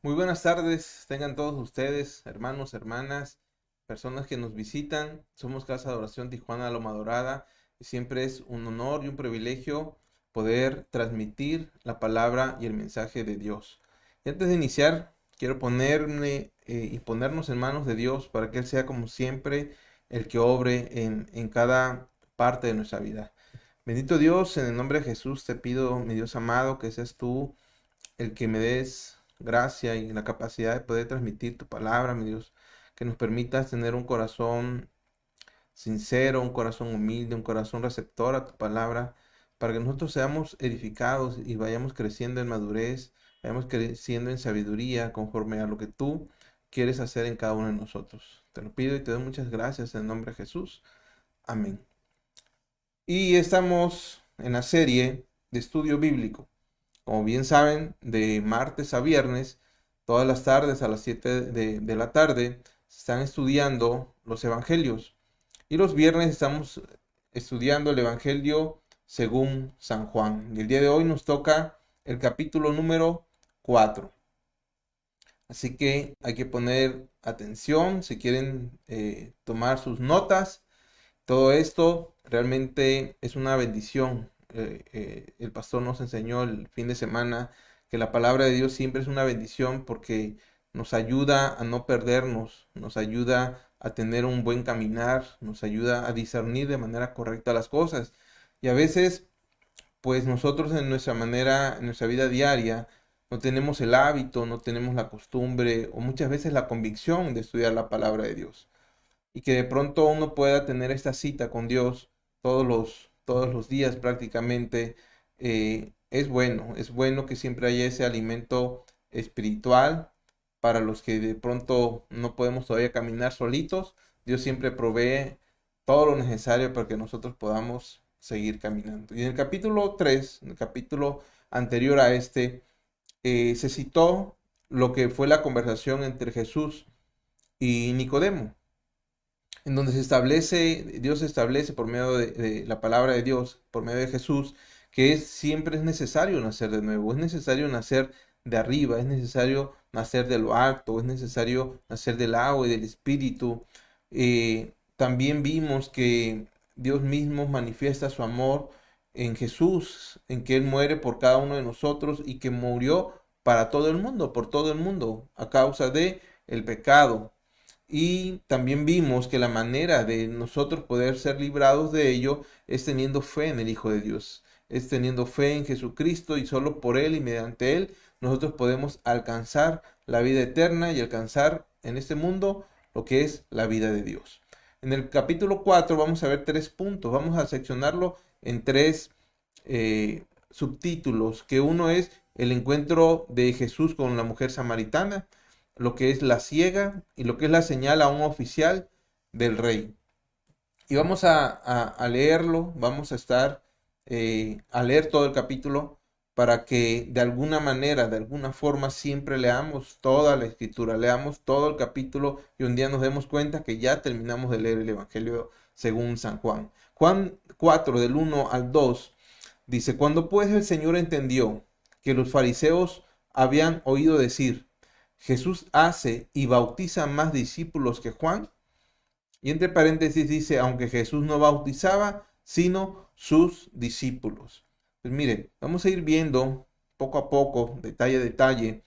Muy buenas tardes, tengan todos ustedes, hermanos, hermanas, personas que nos visitan. Somos Casa de Oración Tijuana Loma Dorada y siempre es un honor y un privilegio poder transmitir la palabra y el mensaje de Dios. Y antes de iniciar, quiero ponerme y ponernos en manos de Dios para que Él sea como siempre el que obre en cada parte de nuestra vida. Bendito Dios, en el nombre de Jesús te pido, mi Dios amado, que seas tú el que me des gracia y la capacidad de poder transmitir tu palabra, mi Dios, que nos permitas tener un corazón sincero, un corazón humilde, un corazón receptor a tu palabra, para que nosotros seamos edificados y vayamos creciendo en madurez, vayamos creciendo en sabiduría conforme a lo que tú quieres hacer en cada uno de nosotros. Te lo pido y te doy muchas gracias en el nombre de Jesús. Amén. Y estamos en la serie de estudio bíblico. Como bien saben, de martes a viernes, todas las tardes a las 7 de la tarde, se están estudiando los evangelios. Y los viernes estamos estudiando el evangelio según San Juan. Y el día de hoy nos toca el capítulo número 4. Así que hay que poner atención si quieren tomar sus notas. Todo esto realmente es una bendición. El pastor nos enseñó el fin de semana que la palabra de Dios siempre es una bendición porque nos ayuda a no perdernos, nos ayuda a tener un buen caminar, nos ayuda a discernir de manera correcta las cosas. Y a veces, pues nosotros en nuestra manera, en nuestra vida diaria, no tenemos el hábito, no tenemos la costumbre o muchas veces la convicción de estudiar la palabra de Dios y que de pronto uno pueda tener esta cita con Dios todos los días prácticamente, es bueno que siempre haya ese alimento espiritual para los que de pronto no podemos todavía caminar solitos. Dios siempre provee todo lo necesario para que nosotros podamos seguir caminando. Y en el capítulo 3, en el capítulo anterior a este, se citó lo que fue la conversación entre Jesús y Nicodemo en donde Dios establece por medio de la palabra de Dios, por medio de Jesús, que siempre es necesario nacer de nuevo, es necesario nacer de arriba, es necesario nacer de lo alto, es necesario nacer del agua y del espíritu. También vimos que Dios mismo manifiesta su amor en Jesús, en que Él muere por cada uno de nosotros y que murió para todo el mundo, por todo el mundo, a causa de el pecado. Y también vimos que la manera de nosotros poder ser librados de ello es teniendo fe en el Hijo de Dios, es teniendo fe en Jesucristo y solo por Él y mediante Él nosotros podemos alcanzar la vida eterna y alcanzar en este mundo lo que es la vida de Dios. En el capítulo 4 vamos a ver tres puntos, vamos a seccionarlo en tres subtítulos, que uno es el encuentro de Jesús con la mujer samaritana, lo que es la ciega y lo que es la señal a un oficial del rey. Y vamos a leerlo, vamos a estar a leer todo el capítulo para que de alguna manera, de alguna forma, siempre leamos toda la escritura, leamos todo el capítulo y un día nos demos cuenta que ya terminamos de leer el Evangelio según San Juan. Juan 4 del 1 al 2 dice, cuando pues el Señor entendió que los fariseos habían oído decir, Jesús hace y bautiza más discípulos que Juan. Y entre paréntesis dice, aunque Jesús no bautizaba, sino sus discípulos. Pues mire, vamos a ir viendo poco a poco, detalle a detalle,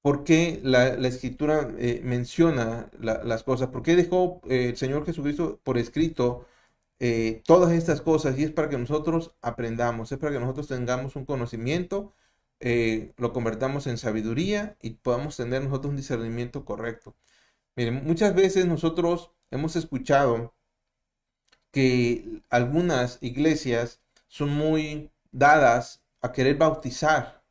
por qué la escritura menciona las cosas, por qué dejó el Señor Jesucristo por escrito todas estas cosas, y es para que nosotros aprendamos, es para que nosotros tengamos un conocimiento, lo convertamos en sabiduría y podamos tener nosotros un discernimiento correcto. Miren, muchas veces nosotros hemos escuchado que algunas iglesias son muy dadas a querer bautizar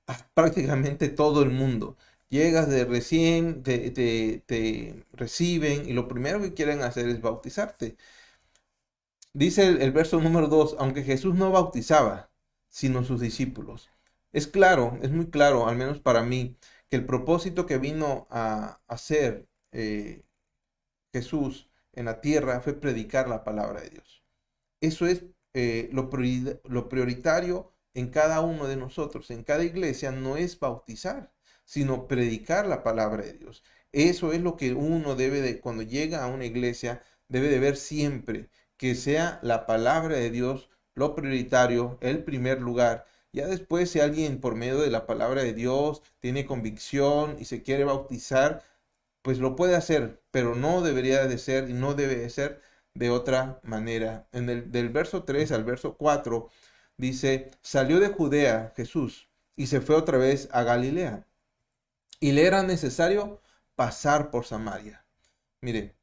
a prácticamente todo el mundo. Llegas de recién, te reciben y lo primero que quieren hacer es bautizarte. Dice el verso número 2, aunque Jesús no bautizaba, sino sus discípulos. Es claro, es muy claro, al menos para mí, que el propósito que vino a hacer Jesús en la tierra fue predicar la palabra de Dios. Eso es lo prioritario en cada uno de nosotros, en cada iglesia, no es bautizar, sino predicar la palabra de Dios. Eso es lo que uno debe de, cuando llega a una iglesia, debe de ver siempre, que sea la palabra de Dios lo prioritario, el primer lugar. Ya después, si alguien por medio de la palabra de Dios tiene convicción y se quiere bautizar, pues lo puede hacer, pero no debería de ser y no debe de ser de otra manera. Del verso 3 al verso 4 dice, salió de Judea Jesús y se fue otra vez a Galilea y le era necesario pasar por Samaria. Mire,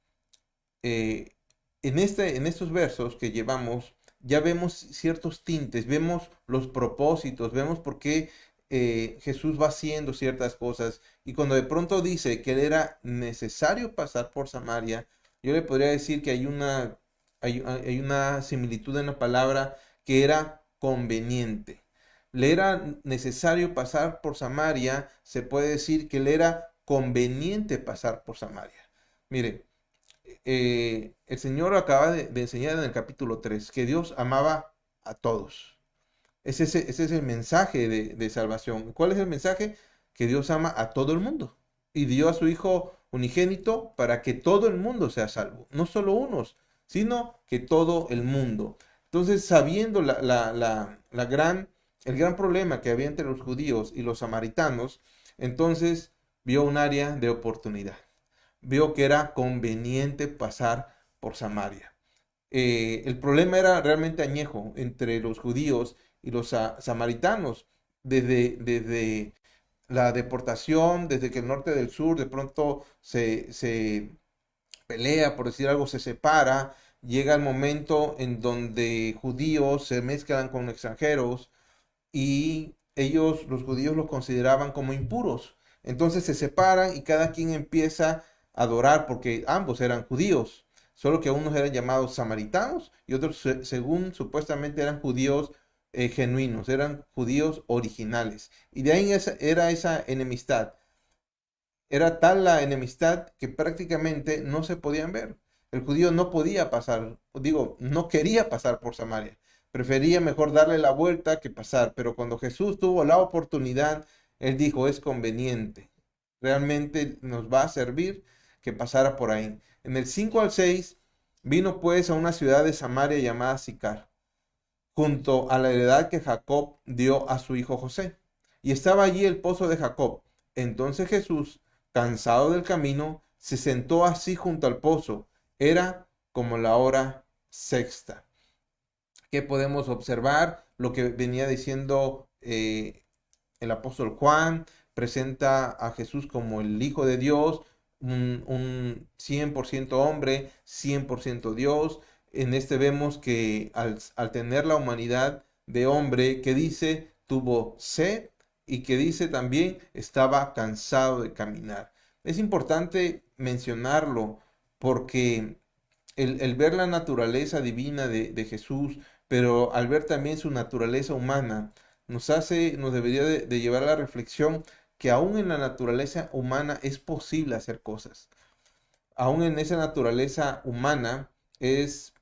eh, en estos versos que llevamos, ya vemos ciertos tintes, vemos los propósitos, vemos por qué Jesús va haciendo ciertas cosas. Y cuando de pronto dice que le era necesario pasar por Samaria, yo le podría decir que hay una similitud en la palabra que era conveniente. Le era necesario pasar por Samaria, se puede decir que le era conveniente pasar por Samaria. Mire, el Señor acaba de enseñar en el capítulo 3 que Dios amaba a todos. Ese es el mensaje de salvación. ¿Cuál es el mensaje? Que Dios ama a todo el mundo y dio a su Hijo unigénito para que todo el mundo sea salvo. No solo unos, sino que todo el mundo. Entonces, sabiendo el gran problema que había entre los judíos y los samaritanos, entonces vio un área de oportunidad. Vio que era conveniente pasar por Samaria. El problema era realmente añejo entre los judíos y los samaritanos. Desde la deportación, desde que el norte del sur de pronto se pelea, por decir algo, se separa, llega el momento en donde judíos se mezclan con extranjeros y ellos, los judíos, los consideraban como impuros. Entonces se separan y cada quien empieza a adorar porque ambos eran judíos, solo que unos eran llamados samaritanos y otros, según supuestamente eran judíos genuinos, eran judíos originales. Y de ahí era esa enemistad. Era tal la enemistad que prácticamente no se podían ver. El judío no podía pasar, digo, no quería pasar por Samaria. Prefería mejor darle la vuelta que pasar. Pero cuando Jesús tuvo la oportunidad, él dijo, es conveniente. Realmente nos va a servir que pasara por ahí. En el 5 al 6 vino pues a una ciudad de Samaria llamada Sicar, junto a la heredad que Jacob dio a su hijo José. Y estaba allí el pozo de Jacob. Entonces Jesús, cansado del camino, se sentó así junto al pozo. Era como la hora sexta. ¿Qué podemos observar? Lo que venía diciendo el apóstol Juan, presenta a Jesús como el Hijo de Dios, un 100% hombre, 100% Dios. En este vemos que al tener la humanidad de hombre, que dice, tuvo sed y que dice también, estaba cansado de caminar. Es importante mencionarlo porque el ver la naturaleza divina de Jesús, pero al ver también su naturaleza humana, nos debería de llevar a la reflexión que aún en la naturaleza humana es posible hacer cosas. Aún en esa naturaleza humana es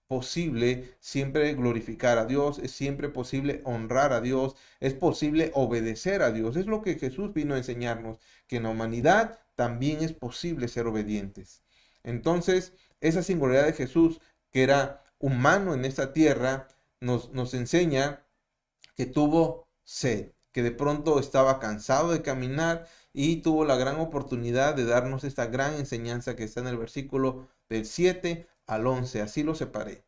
posible siempre glorificar a Dios, es siempre posible honrar a Dios, es posible obedecer a Dios. Es lo que Jesús vino a enseñarnos, que en la humanidad también es posible ser obedientes. Entonces, esa singularidad de Jesús, que era humano en esta tierra, nos enseña que tuvo sed, que de pronto estaba cansado de caminar y tuvo la gran oportunidad de darnos esta gran enseñanza que está en el versículo del 7 al 11. Así lo separé.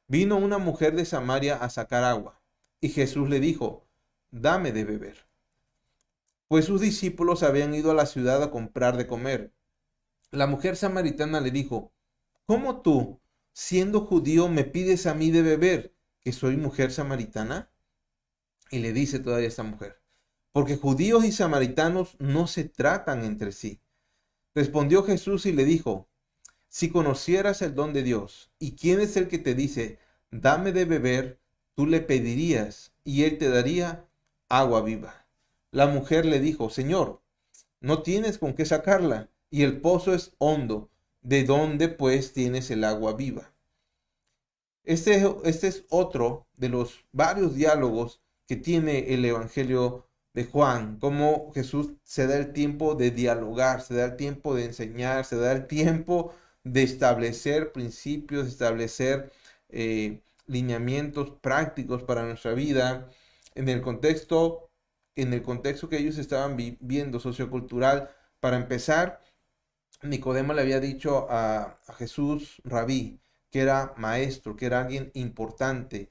Vino una mujer de Samaria a sacar agua y Jesús le dijo, dame de beber. Pues sus discípulos habían ido a la ciudad a comprar de comer. La mujer samaritana le dijo, ¿cómo tú, siendo judío, me pides a mí de beber, que soy mujer samaritana? Y le dice todavía esta mujer, porque judíos y samaritanos no se tratan entre sí. Respondió Jesús y le dijo, si conocieras el don de Dios y quién es el que te dice, dame de beber, tú le pedirías y él te daría agua viva. La mujer le dijo, Señor, no tienes con qué sacarla y el pozo es hondo. ¿De dónde pues tienes el agua viva? Este es otro de los varios diálogos que tiene el Evangelio de Juan, cómo Jesús se da el tiempo de dialogar, se da el tiempo de enseñar, se da el tiempo de establecer principios, de establecer lineamientos prácticos para nuestra vida en el contexto, en el contexto que ellos estaban viviendo sociocultural. Para empezar, Nicodemo le había dicho a Jesús, rabí, que era maestro, que era alguien importante,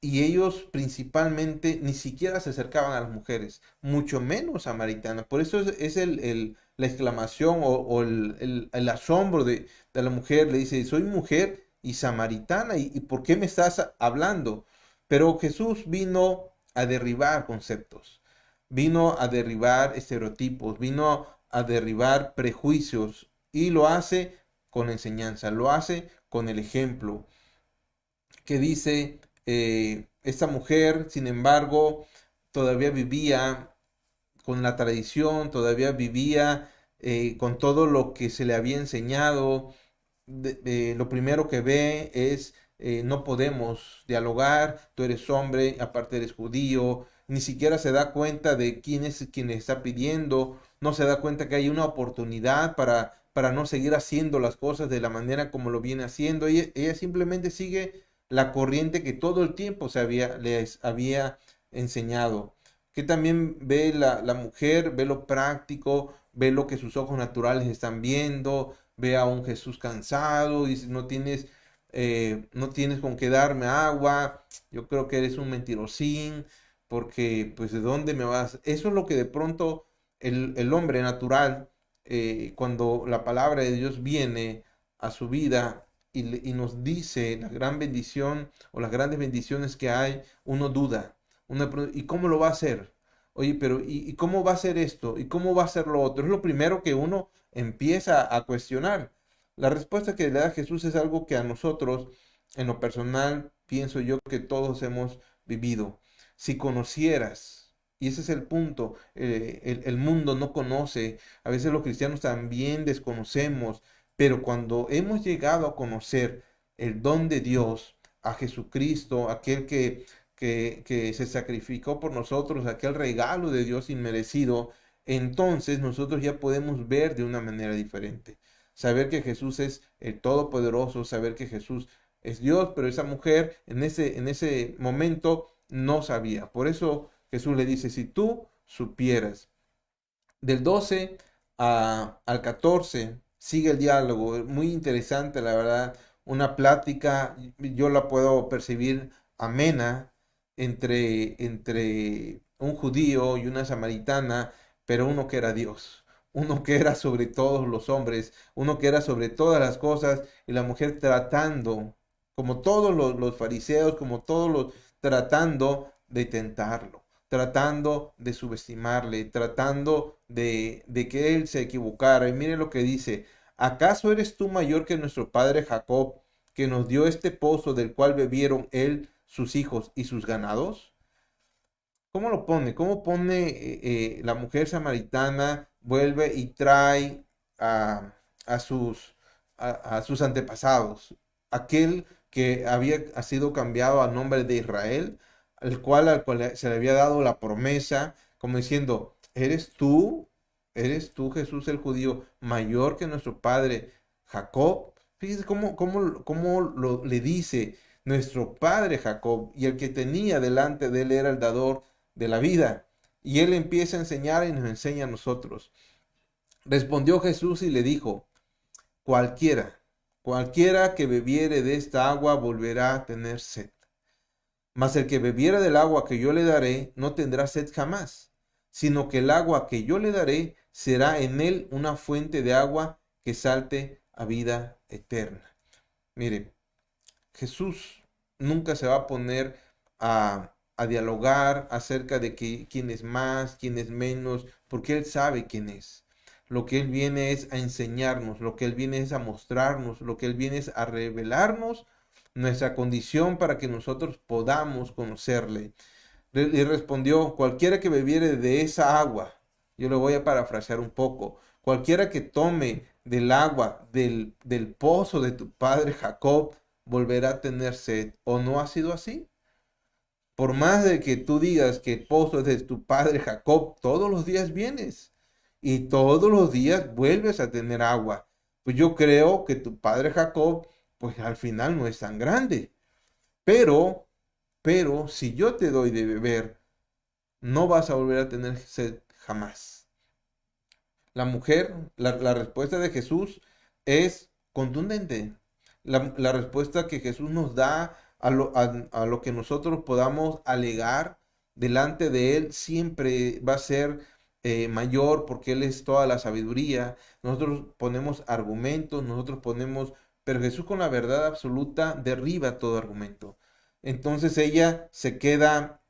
y ellos principalmente ni siquiera se acercaban a las mujeres, mucho menos samaritanas. Por eso es la exclamación o el asombro de la mujer. Le dice, soy mujer y samaritana, ¿y por qué me estás hablando? Pero Jesús vino a derribar conceptos, vino a derribar estereotipos, vino a derribar prejuicios, y lo hace con enseñanza, lo hace con el ejemplo que dice, esta mujer, sin embargo, todavía vivía con la tradición, todavía vivía con todo lo que se le había enseñado. Lo primero que ve es, no podemos dialogar, tú eres hombre, aparte eres judío, ni siquiera se da cuenta de quién es quien le está pidiendo, no se da cuenta que hay una oportunidad para no seguir haciendo las cosas de la manera como lo viene haciendo. Ella simplemente sigue la corriente que todo el tiempo les había enseñado. Que también ve la mujer, ve lo práctico, ve lo que sus ojos naturales están viendo, ve a un Jesús cansado, dice, no tienes con qué darme agua, yo creo que eres un mentirosín, porque pues ¿de dónde me vas? Eso es lo que de pronto el hombre natural, cuando la palabra de Dios viene a su vida y nos dice la gran bendición o las grandes bendiciones que hay, uno duda. ¿Y cómo lo va a hacer? Oye, pero ¿y cómo va a ser esto? ¿Y cómo va a ser lo otro? Es lo primero que uno empieza a cuestionar. La respuesta que le da Jesús es algo que a nosotros, en lo personal, pienso yo que todos hemos vivido. Si conocieras, y ese es el punto, el mundo no conoce, a veces los cristianos también desconocemos, pero cuando hemos llegado a conocer el don de Dios, a Jesucristo, aquel que se sacrificó por nosotros, aquel regalo de Dios inmerecido, entonces nosotros ya podemos ver de una manera diferente. Saber que Jesús es el Todopoderoso, saber que Jesús es Dios, pero esa mujer en ese momento no sabía. Por eso Jesús le dice, si tú supieras. Del 12 al 14 sigue el diálogo, muy interesante la verdad, una plática, yo la puedo percibir amena entre un judío y una samaritana, pero uno que era Dios, uno que era sobre todos los hombres, uno que era sobre todas las cosas, y la mujer tratando, como todos los fariseos, como todos los, tratando de tentarlo, tratando de subestimarle, tratando de que él se equivocara. Y mire lo que dice, ¿acaso eres tú mayor que nuestro padre Jacob, que nos dio este pozo del cual bebieron él, sus hijos y sus ganados? ¿Cómo lo pone? ¿Cómo pone la mujer samaritana, vuelve y trae a, a sus, a sus antepasados? Aquel que ha sido cambiado al nombre de Israel, al cual se le había dado la promesa, como diciendo, eres tú Jesús el judío, mayor que nuestro padre Jacob. Fíjese le dice nuestro padre Jacob, y el que tenía delante de él era el dador de la vida. Y él empieza a enseñar y nos enseña a nosotros. Respondió Jesús y le dijo, cualquiera, cualquiera que bebiere de esta agua volverá a tener sed. Mas el que bebiere del agua que yo le daré no tendrá sed jamás, sino que el agua que yo le daré será en él una fuente de agua que salte a vida eterna. Mire, Jesús nunca se va a poner a dialogar acerca de quién es más, quién es menos, porque Él sabe quién es. Lo que Él viene es a enseñarnos, lo que Él viene es a mostrarnos, lo que Él viene es a revelarnos nuestra condición para que nosotros podamos conocerle. Le respondió, cualquiera que bebiere de esa agua, yo lo voy a parafrasear un poco, cualquiera que tome del agua del pozo de tu padre Jacob, volverá a tener sed. ¿O no ha sido así? Por más de que tú digas que el pozo es de tu padre Jacob, todos los días vienes y todos los días vuelves a tener agua. Pues yo creo que tu padre Jacob, pues al final no es tan grande. Pero, pero si yo te doy de beber, no vas a volver a tener sed jamás. La mujer, la respuesta de Jesús es contundente. La respuesta que Jesús nos da a lo que nosotros podamos alegar delante de Él siempre va a ser mayor porque Él es toda la sabiduría. Nosotros ponemos argumentos, nosotros ponemos, pero Jesús con la verdad absoluta derriba todo argumento. Entonces ella se queda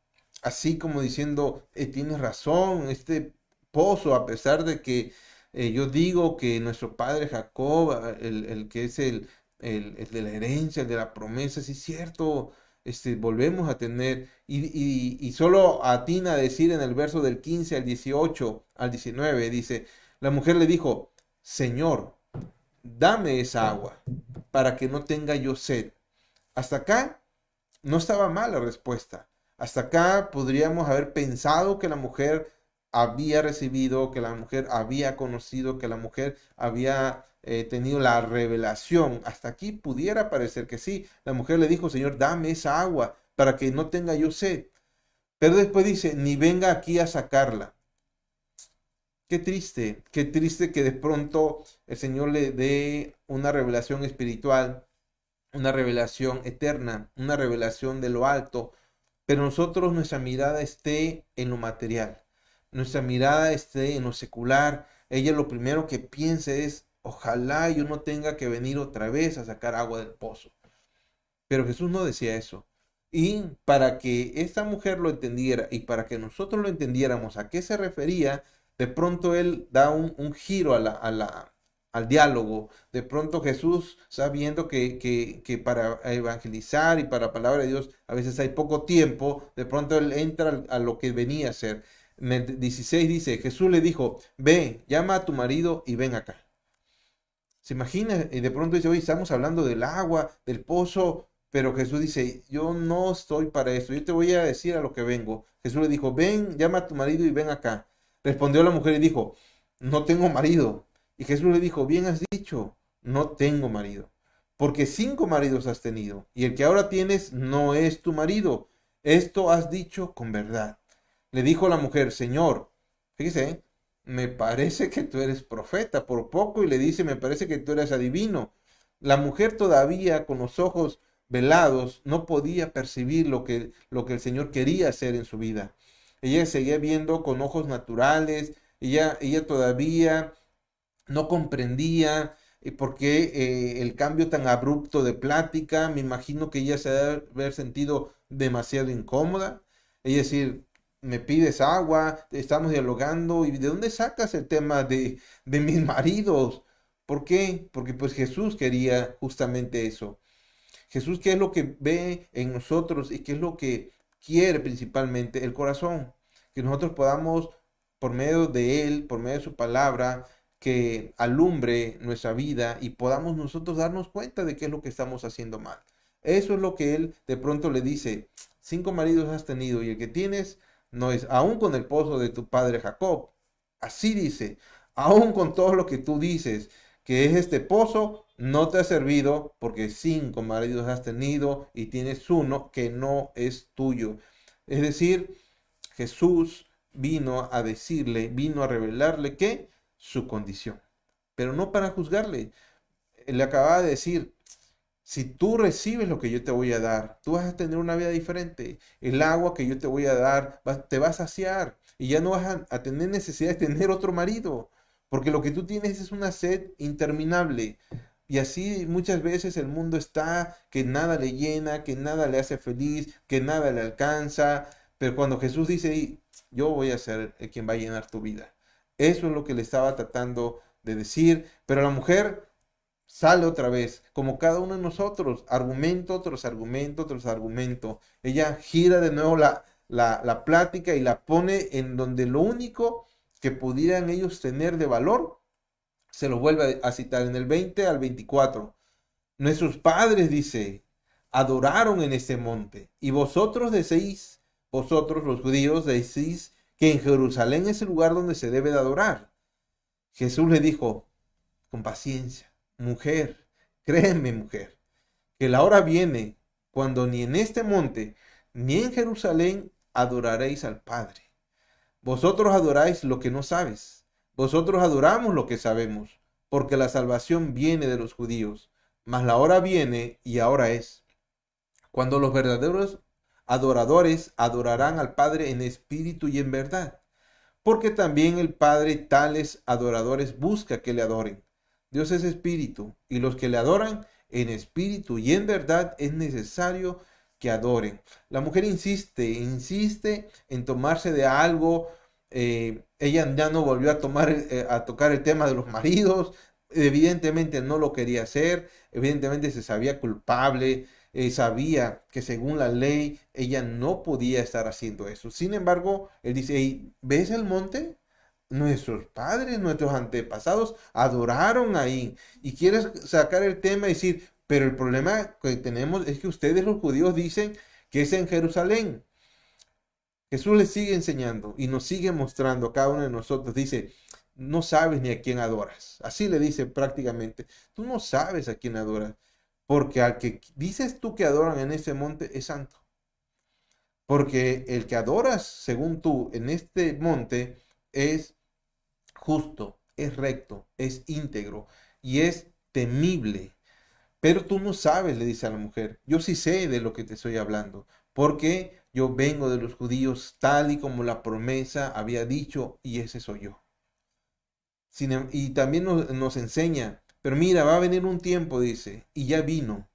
así como diciendo, tienes razón, este pozo, a pesar de que yo digo que nuestro padre Jacob, el que es el de la herencia, el de la promesa, sí es cierto, volvemos a tener, y solo atina a decir en el verso del 15 al 18 al 19 dice, la mujer le dijo, Señor, dame esa agua para que no tenga yo sed. Hasta acá no estaba mal la respuesta. Hasta acá podríamos haber pensado que la mujer había recibido, que la mujer había conocido, que la mujer había tenido la revelación. Hasta aquí pudiera parecer que sí. La mujer le dijo, Señor, dame esa agua para que no tenga yo sed. Pero después dice, ni venga aquí a sacarla. Qué triste que de pronto el Señor le dé una revelación espiritual, una revelación eterna, una revelación de lo alto, pero nosotros nuestra mirada esté en lo material, nuestra mirada esté en lo secular. Ella lo primero que piensa es, ojalá yo no tenga que venir otra vez a sacar agua del pozo. Pero Jesús no decía eso. Y para que esta mujer lo entendiera y para que nosotros lo entendiéramos a qué se refería, de pronto él da un giro al diálogo. De pronto Jesús, sabiendo que para evangelizar y para la palabra de Dios a veces hay poco tiempo, de pronto él entra a lo que venía a ser. En el 16 dice, Jesús le dijo, ve, llama a tu marido y ven acá. Se imagina, y de pronto dice, oye, estamos hablando del agua, del pozo, pero Jesús dice, yo no estoy para esto, yo te voy a decir a lo que vengo. Jesús le dijo, ven, llama a tu marido y ven acá. Respondió la mujer y dijo, no tengo marido. Y Jesús le dijo, bien has dicho, no tengo marido, porque 5 maridos has tenido, y el que ahora tienes no es tu marido. Esto has dicho con verdad. Le dijo la mujer, Señor, fíjese, me parece que tú eres profeta por poco y le dice, me parece que tú eres adivino. La mujer todavía con los ojos velados no podía percibir lo que el Señor quería hacer en su vida. Ella seguía viendo con ojos naturales, ella todavía no comprendía por qué el cambio tan abrupto de plática. Me imagino que ella se debe haber sentido demasiado incómoda. Es decir, me pides agua, estamos dialogando, ¿y de dónde sacas el tema de mis maridos? ¿Por qué? Porque pues Jesús quería justamente eso. Jesús, ¿qué es lo que ve en nosotros y qué es lo que quiere principalmente? El corazón. Que nosotros podamos, por medio de Él, por medio de su palabra, que alumbre nuestra vida y podamos nosotros darnos cuenta de qué es lo que estamos haciendo mal. Eso es lo que Él de pronto le dice, 5 maridos has tenido y el que tienes no es, aún con el pozo de tu padre Jacob. Así dice, aún con todo lo que tú dices, que es este pozo, no te ha servido porque 5 maridos has tenido y tienes uno que no es tuyo. Es decir, Jesús vino a decirle, vino a revelarle que su condición, pero no para juzgarle. Le acababa de decir, si tú recibes lo que yo te voy a dar, tú vas a tener una vida diferente. El agua que yo te voy a dar te va a saciar y ya no vas a tener necesidad de tener otro marido, porque lo que tú tienes es una sed interminable. Y así muchas veces el mundo está, que nada le llena, que nada le hace feliz, que nada le alcanza. Pero cuando Jesús dice, yo voy a ser el quien va a llenar tu vida. Eso es lo que le estaba tratando de decir. Pero la mujer sale otra vez, como cada uno de nosotros, argumento tras argumento tras argumento. Ella gira de nuevo la plática y la pone en donde lo único que pudieran ellos tener de valor, se lo vuelve a citar en el 20 al 24. Nuestros padres, dice, adoraron en este monte, y vosotros decís, vosotros los judíos decís que en Jerusalén es el lugar donde se debe de adorar. Jesús le dijo con paciencia, mujer, créeme, mujer, que la hora viene cuando ni en este monte ni en Jerusalén adoraréis al Padre. Vosotros adoráis lo que no sabes. Vosotros adoramos lo que sabemos, porque la salvación viene de los judíos. Mas la hora viene y ahora es, cuando los verdaderos adoradores adorarán al Padre en espíritu y en verdad, porque también el Padre tales adoradores busca que le adoren. Dios es espíritu, y los que le adoran en espíritu y en verdad es necesario que adoren. La mujer insiste en tomarse de algo. Ella ya no volvió a tocar el tema de los maridos. Evidentemente no lo quería hacer. Evidentemente se sabía culpable. Sabía que según la ley ella no podía estar haciendo eso. Sin embargo, él dice, "Ey, ¿ves el monte? Nuestros padres, nuestros antepasados adoraron ahí. Y quieres sacar el tema y decir, pero el problema que tenemos es que ustedes los judíos dicen que es en Jerusalén. Jesús les sigue enseñando y nos sigue mostrando a cada uno de nosotros. Dice, no sabes ni a quién adoras. Así le dice prácticamente, tú no sabes a quién adoras, porque al que dices tú que adoran en ese monte es santo. Porque el que adoras, según tú, en este monte es justo, es recto, es íntegro y es temible. Pero tú no sabes, le dice a la mujer, yo sí sé de lo que te estoy hablando, porque yo vengo de los judíos tal y como la promesa había dicho, y ese soy yo. Y también nos enseña, pero mira, va a venir un tiempo, dice, y ya vino.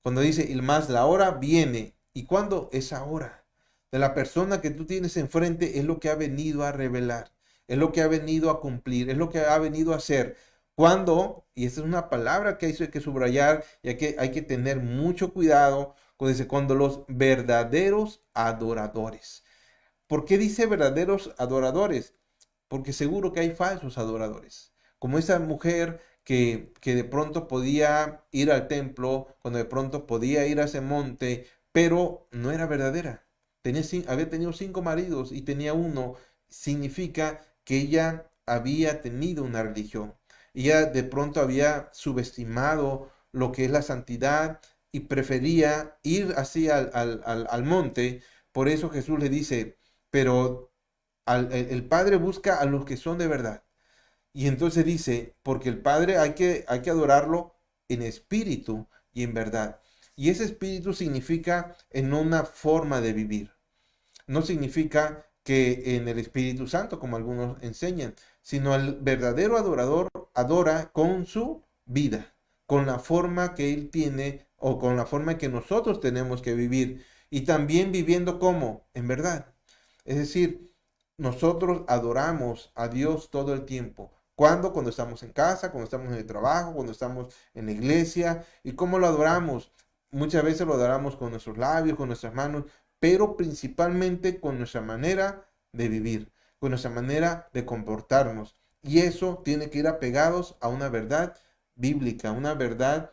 Cuando dice, y más la hora viene, ¿y cuándo? Es ahora. De la persona que tú tienes enfrente es lo que ha venido a revelar, es lo que ha venido a cumplir, es lo que ha venido a hacer. Cuando, y esta es una palabra que hay que subrayar, ya que hay que tener mucho cuidado, cuando dice, cuando los verdaderos adoradores. ¿Por qué dice verdaderos adoradores? Porque seguro que hay falsos adoradores. Como esa mujer que de pronto podía ir al templo, cuando de pronto podía ir a ese monte, pero no era verdadera. Había tenido 5 maridos y tenía uno. Significa que ella había tenido una religión. Ella de pronto había subestimado lo que es la santidad y prefería ir así al monte. Por eso Jesús le dice, pero el Padre busca a los que son de verdad. Y entonces dice, porque el Padre hay que adorarlo en espíritu y en verdad. Y ese espíritu significa en una forma de vivir. No significa que en el Espíritu Santo, como algunos enseñan, sino el verdadero adorador adora con su vida, con la forma que él tiene o con la forma que nosotros tenemos que vivir. Y también viviendo como, en verdad. Es decir, nosotros adoramos a Dios todo el tiempo. ¿Cuándo? Cuando estamos en casa, cuando estamos en el trabajo, cuando estamos en la iglesia. ¿Y cómo lo adoramos? Muchas veces lo adoramos con nuestros labios, con nuestras manos, pero principalmente con nuestra manera de vivir, con nuestra manera de comportarnos. Y eso tiene que ir apegados a una verdad bíblica, una verdad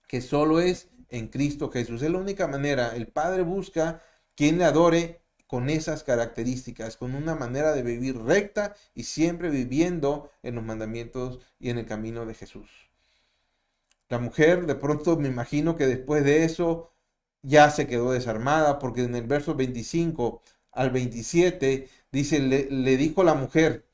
que solo es en Cristo Jesús. Es la única manera. El Padre busca quien le adore con esas características, con una manera de vivir recta y siempre viviendo en los mandamientos y en el camino de Jesús. La mujer, de pronto me imagino que después de eso ya se quedó desarmada, porque en el verso 25 al 27 dice, le dijo la mujer,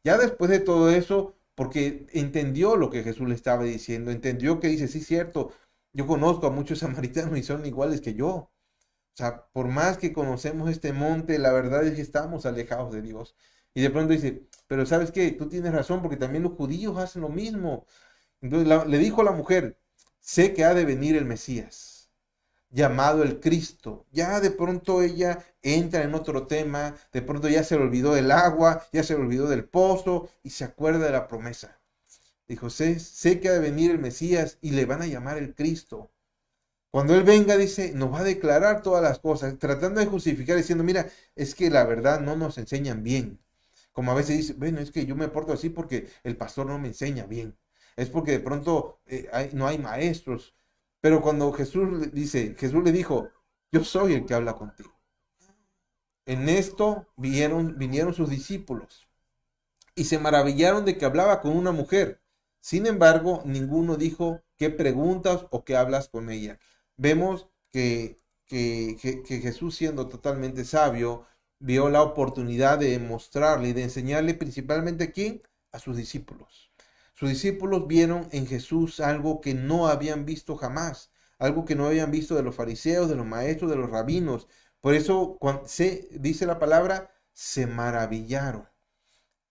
ya después de todo eso, porque entendió lo que Jesús le estaba diciendo, entendió que dice, sí, cierto, yo conozco a muchos samaritanos y son iguales que yo. O sea, por más que conocemos este monte, la verdad es que estamos alejados de Dios. Y de pronto dice, pero ¿sabes qué? Tú tienes razón, porque también los judíos hacen lo mismo. Entonces le dijo a la mujer, sé que ha de venir el Mesías, llamado el Cristo. Ya de pronto ella entra en otro tema, de pronto ya se le olvidó del agua, ya se le olvidó del pozo y se acuerda de la promesa. Dijo, sé que ha de venir el Mesías y le van a llamar el Cristo. Cuando Él venga, dice, nos va a declarar todas las cosas, tratando de justificar, diciendo, mira, es que la verdad no nos enseñan bien. Como a veces dice, bueno, es que yo me porto así porque el pastor no me enseña bien. Es porque de pronto no hay maestros. Pero cuando Jesús le dijo, yo soy el que habla contigo. En esto vinieron sus discípulos y se maravillaron de que hablaba con una mujer. Sin embargo, ninguno dijo qué preguntas o qué hablas con ella. Vemos que Jesús, siendo totalmente sabio, vio la oportunidad de mostrarle y de enseñarle principalmente a quién, a sus discípulos. Sus discípulos vieron en Jesús algo que no habían visto jamás, algo que no habían visto de los fariseos, de los maestros, de los rabinos. Por eso, cuando se dice la palabra, se maravillaron.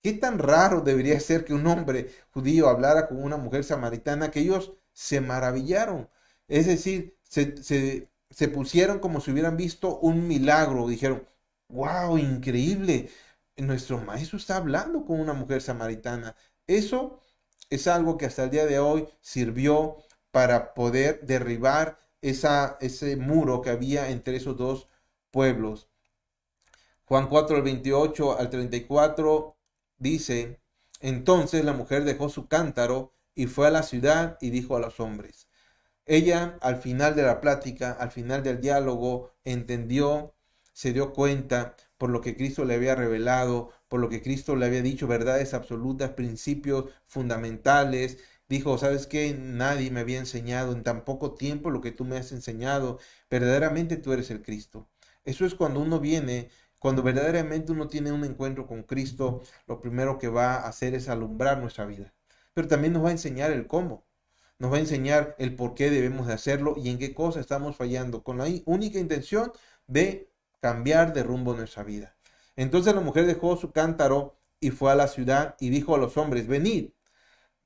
¿Qué tan raro debería ser que un hombre judío hablara con una mujer samaritana que ellos se maravillaron? Es decir, se pusieron como si hubieran visto un milagro. Dijeron, wow, increíble. Nuestro maestro está hablando con una mujer samaritana. Eso es algo que hasta el día de hoy sirvió para poder derribar ese muro que había entre esos dos pueblos. Juan 4, al 28 al 34 dice, entonces la mujer dejó su cántaro y fue a la ciudad y dijo a los hombres. Ella al final de la plática, al final del diálogo, entendió, se dio cuenta por lo que Cristo le había revelado, por lo que Cristo le había dicho, verdades absolutas, principios fundamentales. Dijo, ¿sabes qué? Nadie me había enseñado en tan poco tiempo lo que tú me has enseñado. Verdaderamente tú eres el Cristo. Eso es cuando uno viene, cuando verdaderamente uno tiene un encuentro con Cristo, lo primero que va a hacer es alumbrar nuestra vida. Pero también nos va a enseñar el cómo. Nos va a enseñar el por qué debemos de hacerlo y en qué cosa estamos fallando, con la única intención de cambiar de rumbo nuestra vida. Entonces la mujer dejó su cántaro y fue a la ciudad y dijo a los hombres, venid,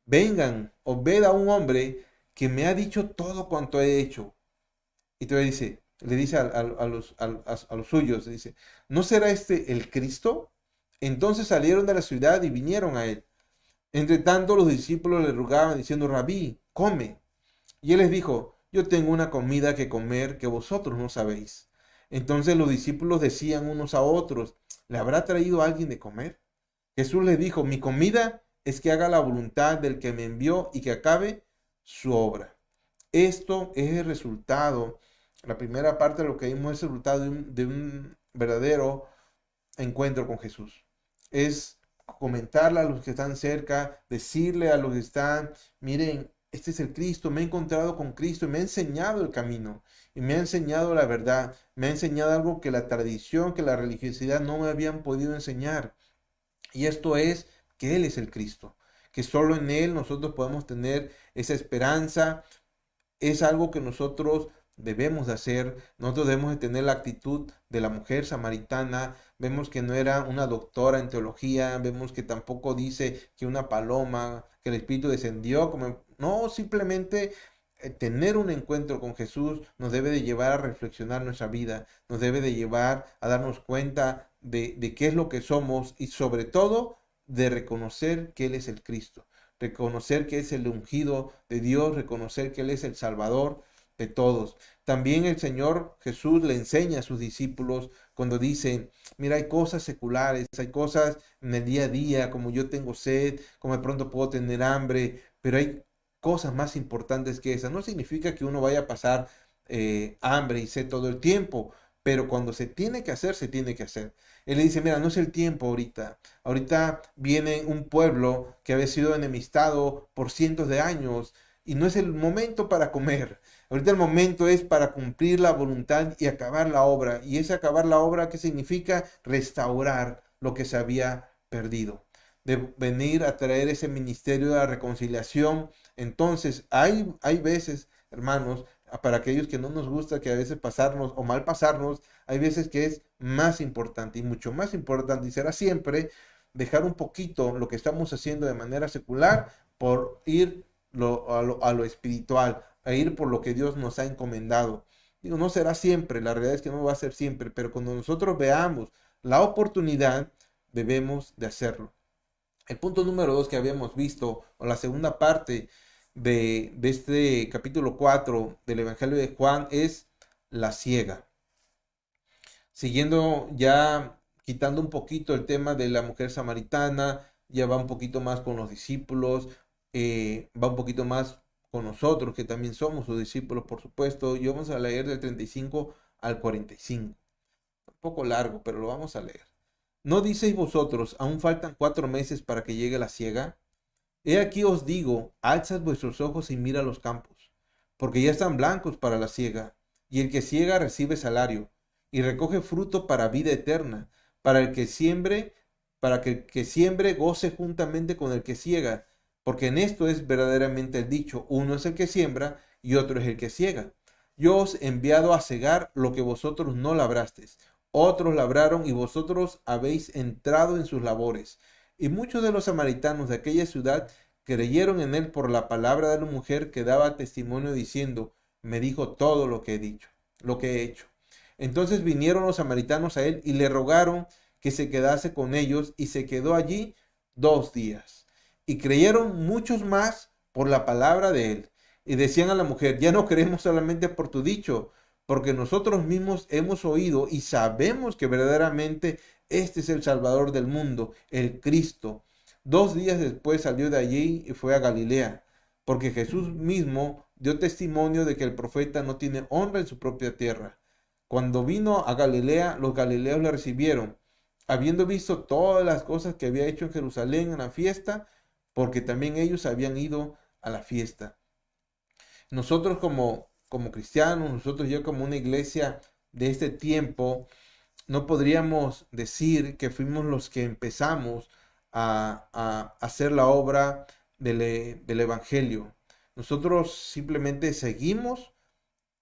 vengan, o ved a un hombre que me ha dicho todo cuanto he hecho. Y entonces dice, le dice a los suyos, dice, ¿no será este el Cristo? Entonces salieron de la ciudad y vinieron a él. Entre tanto, los discípulos le rogaban diciendo, Rabí, come. Y él les dijo, yo tengo una comida que comer que vosotros no sabéis. Entonces los discípulos decían unos a otros, ¿le habrá traído alguien de comer? Jesús les dijo, mi comida es que haga la voluntad del que me envió y que acabe su obra. Esto es el resultado. La primera parte de lo que vimos es el resultado de un verdadero encuentro con Jesús. Es comentarle a los que están cerca, decirle a los que están, miren, este es el Cristo, me he encontrado con Cristo y me ha enseñado el camino y me ha enseñado la verdad, me ha enseñado algo que la tradición, que la religiosidad no me habían podido enseñar. Y esto es que Él es el Cristo, que solo en Él nosotros podemos tener esa esperanza. Es algo que nosotros debemos de hacer. Nosotros debemos de tener la actitud de la mujer samaritana. Vemos que no era una doctora en teología. Vemos que tampoco dice que una paloma, que el Espíritu descendió. No, simplemente tener un encuentro con Jesús nos debe de llevar a reflexionar nuestra vida. Nos debe de llevar a darnos cuenta de qué es lo que somos y sobre todo de reconocer que Él es el Cristo, reconocer que es el ungido de Dios, reconocer que Él es el Salvador de todos. También el Señor Jesús le enseña a sus discípulos cuando dice, mira, hay cosas seculares, hay cosas en el día a día, como yo tengo sed, como de pronto puedo tener hambre, pero hay cosas más importantes que esas. No significa que uno vaya a pasar hambre y sed todo el tiempo, pero cuando se tiene que hacer, se tiene que hacer. Él le dice, mira, no es el tiempo ahorita. Ahorita viene un pueblo que había sido enemistado por cientos de años y no es el momento para comer. Ahorita el momento es para cumplir la voluntad y acabar la obra. Y ese acabar la obra, ¿qué significa? Restaurar lo que se había perdido. De venir a traer ese ministerio de la reconciliación. Entonces, hay veces, hermanos, para aquellos que no nos gusta que a veces pasarnos o mal pasarnos, hay veces que es más importante y mucho más importante y será siempre dejar un poquito lo que estamos haciendo de manera secular por ir a lo espiritual, a ir por lo que Dios nos ha encomendado. Digo, no será siempre, la realidad es que no va a ser siempre, pero cuando nosotros veamos la oportunidad, debemos de hacerlo. El punto número 2 que habíamos visto, o la segunda parte de este capítulo 4 del Evangelio de Juan, es la ciega. Siguiendo ya, quitando un poquito el tema de la mujer samaritana, ya va un poquito más con los discípulos, va un poquito más con nosotros, que también somos sus discípulos, por supuesto, y vamos a leer del 35 al 45. poco largo, pero lo vamos a leer. ¿No diceis vosotros, aún faltan 4 meses para que llegue la siega? He aquí os digo, alzad vuestros ojos y mira los campos, porque ya están blancos para la siega, y el que siega recibe salario, y recoge fruto para vida eterna, para el que siembre, para que el que siembre goce juntamente con el que siega, porque en esto es verdaderamente el dicho, uno es el que siembra y otro es el que siega. Yo os he enviado a segar lo que vosotros no labrasteis, otros labraron y vosotros habéis entrado en sus labores. Y muchos de los samaritanos de aquella ciudad creyeron en él por la palabra de la mujer que daba testimonio diciendo, me dijo todo lo que he dicho, lo que he hecho. Entonces vinieron los samaritanos a él y le rogaron que se quedase con ellos y se quedó allí 2 días. Y creyeron muchos más por la palabra de él. Y decían a la mujer, ya no creemos solamente por tu dicho, porque nosotros mismos hemos oído y sabemos que verdaderamente este es el Salvador del mundo, el Cristo. 2 días después salió de allí y fue a Galilea, porque Jesús mismo dio testimonio de que el profeta no tiene honra en su propia tierra. Cuando vino a Galilea, los galileos le recibieron, habiendo visto todas las cosas que había hecho en Jerusalén en la fiesta, porque también ellos habían ido a la fiesta. Nosotros como cristianos, nosotros ya como una iglesia de este tiempo, no podríamos decir que fuimos los que empezamos a hacer la obra del Evangelio. Nosotros simplemente seguimos,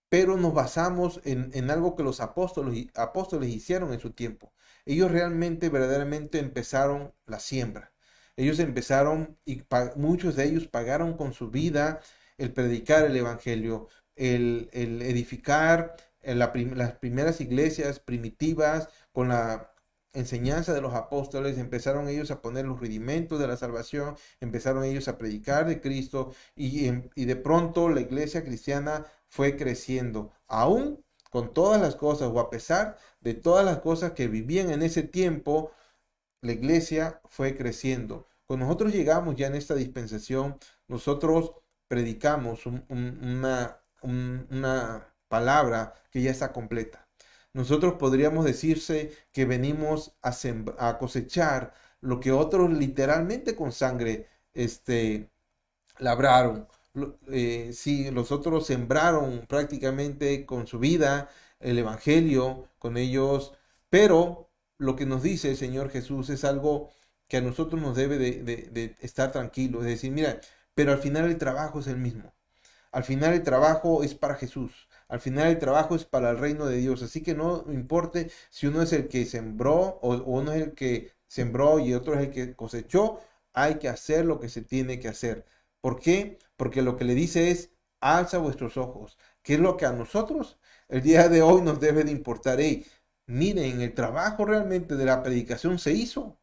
pero nos basamos en algo que los apóstoles hicieron en su tiempo. Ellos realmente, verdaderamente empezaron la siembra. Ellos empezaron y muchos de ellos pagaron con su vida el predicar el Evangelio, el edificar las primeras iglesias primitivas con la enseñanza de los apóstoles. Empezaron ellos a poner los rudimentos de la salvación, empezaron ellos a predicar de Cristo y de pronto la iglesia cristiana fue creciendo, aún con todas las cosas o a pesar de todas las cosas que vivían en ese tiempo, la iglesia fue creciendo. Cuando nosotros llegamos ya en esta dispensación, nosotros predicamos una palabra que ya está completa. Nosotros podríamos decirse que venimos a cosechar lo que otros literalmente con sangre labraron. Sí, los otros sembraron prácticamente con su vida el Evangelio, con ellos, pero lo que nos dice el Señor Jesús es algo que a nosotros nos debe de estar tranquilos, es decir, mira, pero al final el trabajo es el mismo. Al final el trabajo es para Jesús. Al final el trabajo es para el reino de Dios. Así que no importe si uno es el que sembró o uno es el que sembró y otro es el que cosechó. Hay que hacer lo que se tiene que hacer. ¿Por qué? Porque lo que le dice es, alza vuestros ojos. ¿Qué es lo que a nosotros el día de hoy nos debe de importar? Hey, miren, el trabajo realmente de la predicación se hizo.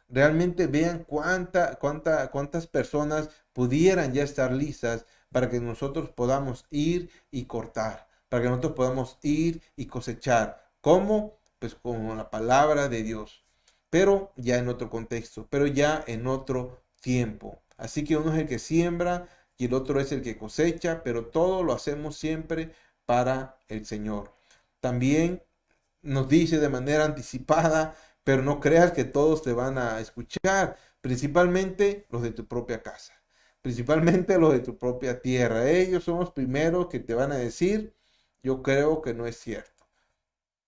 Realmente vean cuántas personas pudieran ya estar listas para que nosotros podamos ir y cortar, para que nosotros podamos ir y cosechar. ¿Cómo? Pues con la palabra de Dios, pero ya en otro contexto, pero ya en otro tiempo. Así que uno es el que siembra y el otro es el que cosecha, pero todo lo hacemos siempre para el Señor. También nos dice de manera anticipada, pero no creas que todos te van a escuchar, principalmente los de tu propia casa, principalmente los de tu propia tierra. Ellos son los primeros que te van a decir, yo creo que no es cierto.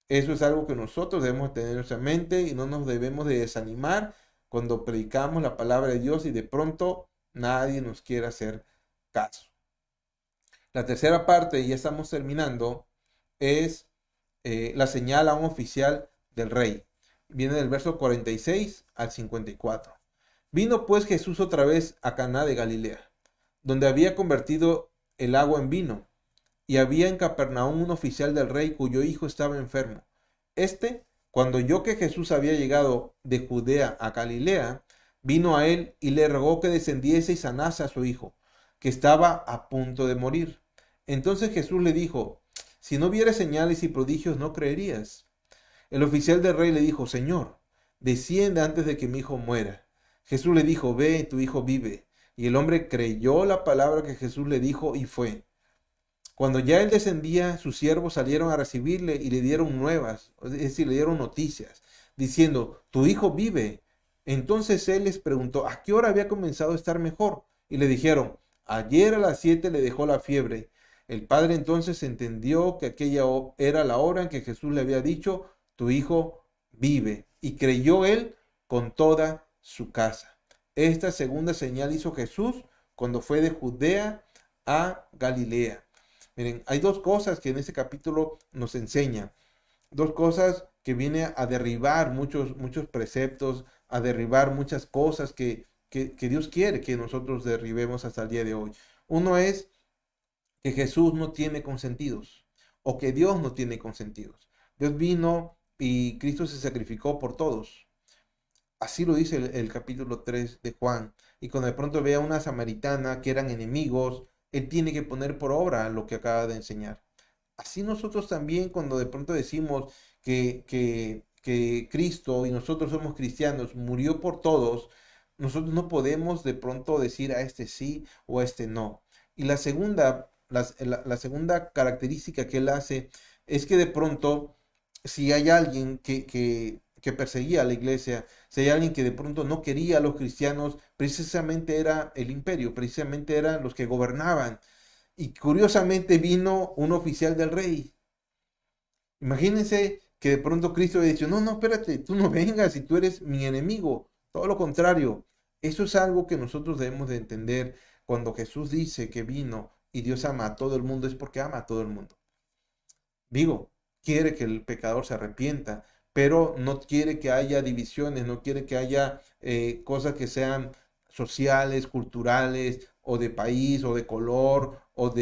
Eso es algo que nosotros debemos tener en nuestra mente y no nos debemos de desanimar cuando predicamos la palabra de Dios y de pronto nadie nos quiere hacer caso. La tercera parte, y ya estamos terminando, es la señal a un oficial del rey. Viene del verso 46 al 54. Vino pues Jesús otra vez a Caná de Galilea, donde había convertido el agua en vino, y había en Capernaum un oficial del rey cuyo hijo estaba enfermo. Cuando oyó que Jesús había llegado de Judea a Galilea, vino a él y le rogó que descendiese y sanase a su hijo, que estaba a punto de morir. Entonces Jesús le dijo, si no vieres señales y prodigios, no creerías. El oficial del rey le dijo, Señor, desciende antes de que mi hijo muera. Jesús le dijo, ve, tu hijo vive. Y el hombre creyó la palabra que Jesús le dijo y fue. Cuando ya él descendía, sus siervos salieron a recibirle y le dieron nuevas, es decir, le dieron noticias, diciendo, tu hijo vive. Entonces él les preguntó, ¿a qué hora había comenzado a estar mejor? Y le dijeron, ayer a las 7 le dejó la fiebre. El padre entonces entendió que aquella era la hora en que Jesús le había dicho, tu hijo vive. Y creyó él con toda su casa. Esta segunda señal hizo Jesús cuando fue de Judea a Galilea. Miren, hay dos cosas que en este capítulo nos enseña. Dos cosas que viene a derribar muchos preceptos, a derribar muchas cosas que Dios quiere que nosotros derribemos hasta el día de hoy. Uno es que Jesús no tiene consentidos o que Dios no tiene consentidos. Dios vino y Cristo se sacrificó por todos. Así lo dice el capítulo 3 de Juan. Y cuando de pronto ve a una samaritana que eran enemigos, él tiene que poner por obra lo que acaba de enseñar. Así nosotros también cuando de pronto decimos que Cristo y nosotros somos cristianos, murió por todos, nosotros no podemos de pronto decir a este sí o a este no. Y la segunda característica que él hace es que de pronto, si hay alguien que perseguía a la iglesia, si hay alguien que de pronto no quería a los cristianos, precisamente era el imperio, precisamente eran los que gobernaban. Y curiosamente vino un oficial del rey. Imagínense que de pronto Cristo le dice, no, no, espérate, tú no vengas y tú eres mi enemigo. Todo lo contrario. Eso es algo que nosotros debemos de entender cuando Jesús dice que vino y Dios ama a todo el mundo, es porque ama a todo el mundo. Digo, quiere que el pecador se arrepienta, pero no quiere que haya divisiones, no quiere que haya cosas que sean sociales, culturales, o de país, o de color, o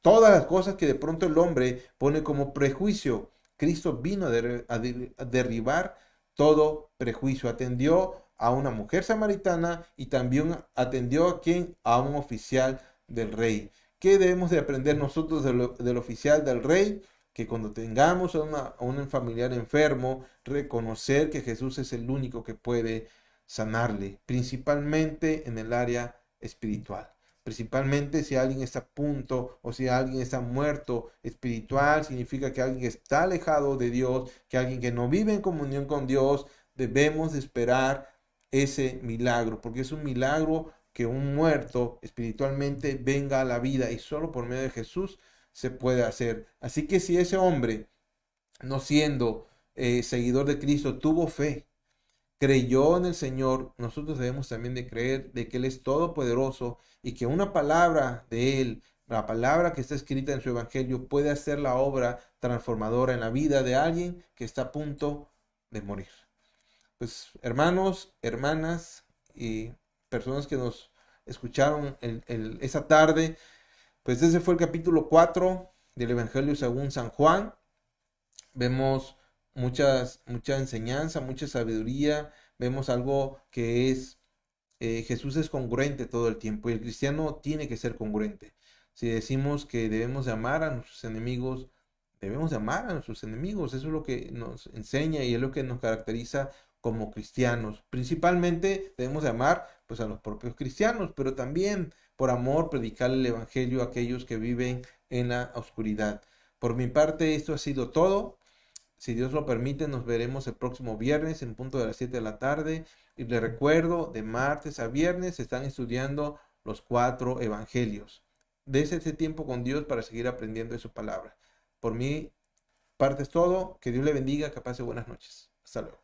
todas las cosas que de pronto el hombre pone como prejuicio. Cristo vino a derribar todo prejuicio. Atendió a una mujer samaritana y también atendió a quien, a un oficial del rey. ¿Qué debemos de aprender nosotros del oficial del rey? Que cuando tengamos a un familiar enfermo, reconocer que Jesús es el único que puede sanarle, principalmente en el área espiritual. Principalmente si alguien está a punto o si alguien está muerto espiritual, significa que alguien está alejado de Dios, que alguien que no vive en comunión con Dios, debemos de esperar ese milagro, porque es un milagro que un muerto espiritualmente venga a la vida y solo por medio de Jesús se puede hacer. Así que si ese hombre, no siendo seguidor de Cristo, tuvo fe, creyó en el Señor, nosotros debemos también de creer de que Él es todopoderoso y que una palabra de Él, la palabra que está escrita en su Evangelio, puede hacer la obra transformadora en la vida de alguien que está a punto de morir. Pues hermanos, hermanas y personas que nos escucharon esa tarde, pues ese fue el capítulo 4 del Evangelio según San Juan. Vemos mucha enseñanza, mucha sabiduría, vemos algo que es, Jesús es congruente todo el tiempo y el cristiano tiene que ser congruente. Si decimos que debemos de amar a nuestros enemigos, debemos de amar a nuestros enemigos. Eso es lo que nos enseña y es lo que nos caracteriza como cristianos. Principalmente debemos de amar pues a los propios cristianos, pero también por amor predicar el evangelio a aquellos que viven en la oscuridad. Por mi parte, esto ha sido todo. Si Dios lo permite, nos veremos el próximo viernes en punto de las 7 de la tarde. Y les recuerdo, de martes a viernes se están estudiando los 4 evangelios. Dese este tiempo con Dios para seguir aprendiendo de su palabra. Por mi parte es todo. Que Dios le bendiga, que pase buenas noches. Hasta luego.